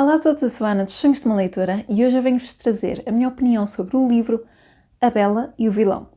Olá a todos, eu sou a Ana dos Sonhos de uma Leitora e hoje eu venho-vos trazer a minha opinião sobre o livro A Bela e o Vilão.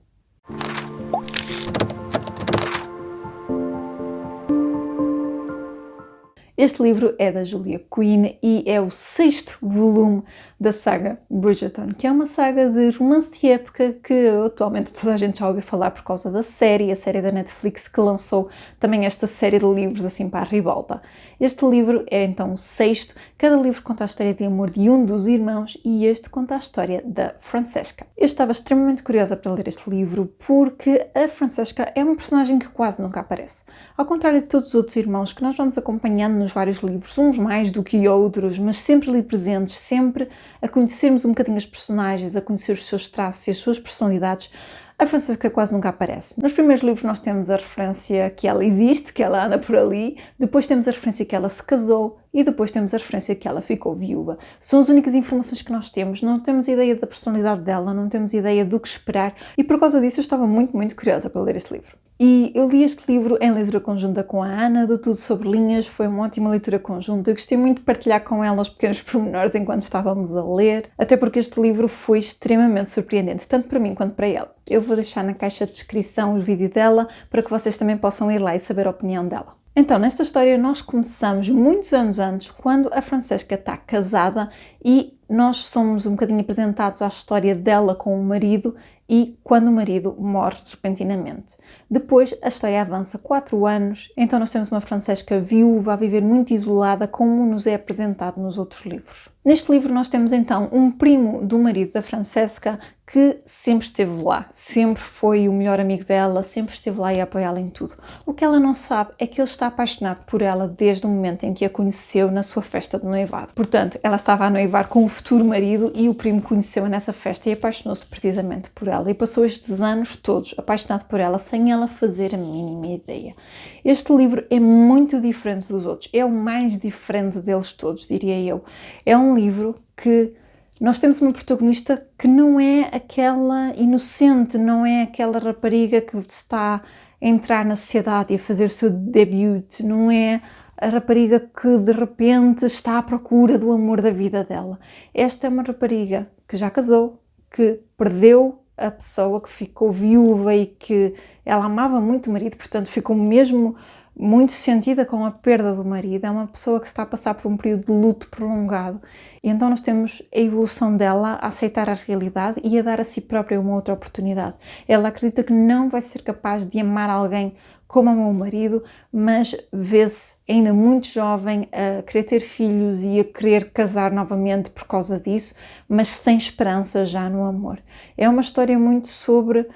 Este livro é da Julia Quinn e é o 6º volume da saga Bridgerton, que é uma saga de romance de época que atualmente toda a gente já ouviu falar por causa da série, a série da Netflix que lançou também esta série de livros assim para a ribalta. Este livro é então o 6º, cada livro conta a história de amor de um dos irmãos e este conta a história da Francesca. Eu estava extremamente curiosa para ler este livro porque a Francesca é uma personagem que quase nunca aparece. Ao contrário de todos os outros irmãos que nós vamos acompanhando nos vários livros, uns mais do que outros, mas sempre ali presentes, sempre a conhecermos um bocadinho as personagens, a conhecer os seus traços e as suas personalidades, a Francesca quase nunca aparece. Nos primeiros livros nós temos a referência que ela existe, que ela anda por ali, depois temos a referência que ela se casou e depois temos a referência que ela ficou viúva. São as únicas informações que nós temos, não temos ideia da personalidade dela, não temos ideia do que esperar e por causa disso eu estava muito curiosa para ler este livro. E eu li este livro em leitura conjunta com a Ana, do Tudo Sobre Linhas, foi uma ótima leitura conjunta. Eu gostei muito de partilhar com ela os pequenos pormenores enquanto estávamos a ler, até porque este livro foi extremamente surpreendente, tanto para mim quanto para ela. Eu vou deixar na caixa de descrição o vídeo dela, para que vocês também possam ir lá e saber a opinião dela. Então, nesta história nós começamos muitos anos antes, quando a Francesca está casada e nós somos um bocadinho apresentados à história dela com o marido e quando o marido morre repentinamente. Depois a história avança 4 anos, então nós temos uma Francesca viúva a viver muito isolada, como nos é apresentado nos outros livros. Neste livro nós temos então um primo do marido da Francesca que sempre esteve lá, sempre foi o melhor amigo dela, sempre esteve lá e a apoiá-la em tudo. O que ela não sabe é que ele está apaixonado por ela desde o momento em que a conheceu na sua festa de noivado. Portanto, ela estava a noivar com o futuro marido e o primo conheceu-a nessa festa e apaixonou-se perdidamente por ela e passou estes anos todos apaixonado por ela sem ela fazer a mínima ideia. Este livro é muito diferente dos outros, é o mais diferente deles todos, diria eu. É um livro que nós temos uma protagonista que não é aquela inocente, não é aquela rapariga que está a entrar na sociedade e a fazer o seu debut, não é a rapariga que de repente está à procura do amor da vida dela. Esta é uma rapariga que já casou, que perdeu a pessoa, que ficou viúva e que ela amava muito o marido, portanto ficou mesmo muito sentida com a perda do marido. É uma pessoa que está a passar por um período de luto prolongado e então nós temos a evolução dela a aceitar a realidade e a dar a si própria uma outra oportunidade. Ela acredita que não vai ser capaz de amar alguém como amou o marido, mas vê-se ainda muito jovem a querer ter filhos e a querer casar novamente por causa disso, mas sem esperança já no amor. É uma história muito sobre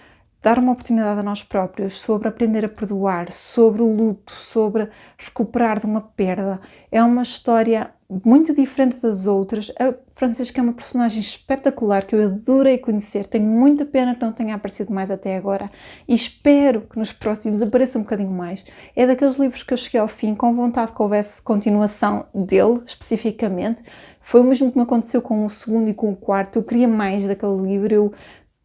dar uma oportunidade a nós próprios, sobre aprender a perdoar, sobre o luto, sobre recuperar de uma perda. É uma história muito diferente das outras. A Francesca é uma personagem espetacular que eu adorei conhecer. Tenho muita pena que não tenha aparecido mais até agora e espero que nos próximos apareça um bocadinho mais. É daqueles livros que eu cheguei ao fim com vontade que houvesse continuação dele, especificamente. Foi o mesmo que me aconteceu com o segundo e com o quarto. Eu queria mais daquele livro, eu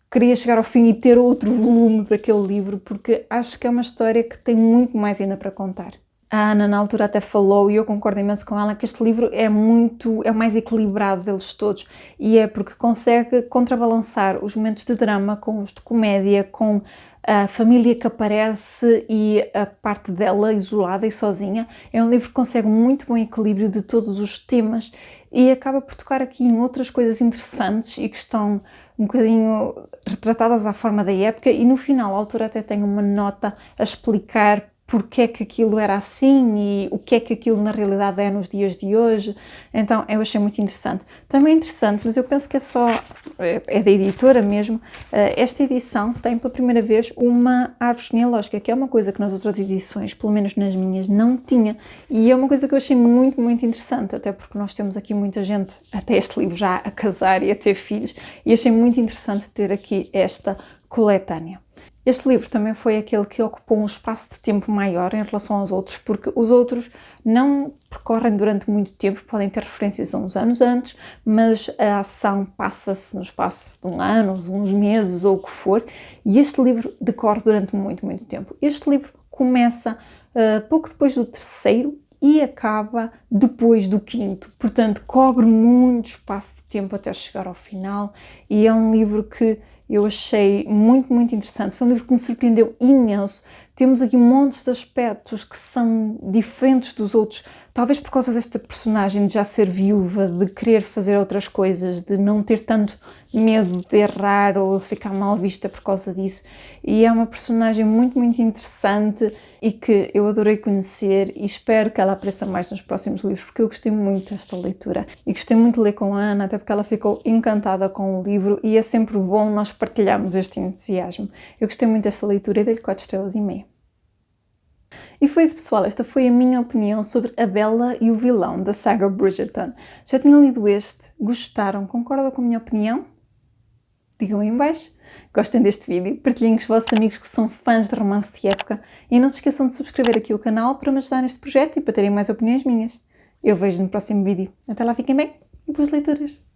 queria chegar ao fim e ter outro volume daquele livro, porque acho que é uma história que tem muito mais ainda para contar. A Ana na altura até falou, e eu concordo imenso com ela, que este livro é o mais equilibrado deles todos, e é porque consegue contrabalançar os momentos de drama com os de comédia, com a família que aparece e a parte dela isolada e sozinha. É um livro que consegue muito bom equilíbrio de todos os temas e acaba por tocar aqui em outras coisas interessantes e que estão um bocadinho retratadas à forma da época e no final a autora até tem uma nota a explicar porque é que aquilo era assim e o que é que aquilo na realidade é nos dias de hoje. Então eu achei muito interessante. Também interessante, mas eu penso que é da editora mesmo, esta edição tem pela primeira vez uma árvore genealógica, que é uma coisa que nas outras edições, pelo menos nas minhas, não tinha. E é uma coisa que eu achei muito interessante, até porque nós temos aqui muita gente, até este livro já a casar e a ter filhos, e achei muito interessante ter aqui esta coletânea. Este livro também foi aquele que ocupou um espaço de tempo maior em relação aos outros, porque os outros não percorrem durante muito tempo, podem ter referências a uns anos antes, mas a ação passa-se no espaço de um ano, de uns meses ou o que for, e este livro decorre durante muito tempo. Este livro começa pouco depois do terceiro e acaba depois do quinto. Portanto, cobre muito espaço de tempo até chegar ao final e é um livro que eu achei muito, muito interessante. Foi um livro que me surpreendeu imenso. Temos aqui montes de aspectos que são diferentes dos outros, talvez por causa desta personagem de já ser viúva, de querer fazer outras coisas, de não ter tanto medo de errar ou de ficar mal vista por causa disso. E é uma personagem muito, muito interessante e que eu adorei conhecer e espero que ela apareça mais nos próximos livros, porque eu gostei muito desta leitura e gostei muito de ler com a Ana, até porque ela ficou encantada com o livro e é sempre bom nós partilharmos este entusiasmo. Eu gostei muito desta leitura e dei-lhe 4 estrelas e meia. E foi isso, pessoal, esta foi a minha opinião sobre A Bella e o Vilão, da saga Bridgerton. Já tinham lido este? Gostaram? Concordam com a minha opinião? Digam aí em baixo. Gostem deste vídeo, partilhem com os vossos amigos que são fãs de romance de época e não se esqueçam de subscrever aqui o canal para me ajudar neste projeto e para terem mais opiniões minhas. Eu vejo no próximo vídeo. Até lá, fiquem bem e boas leituras!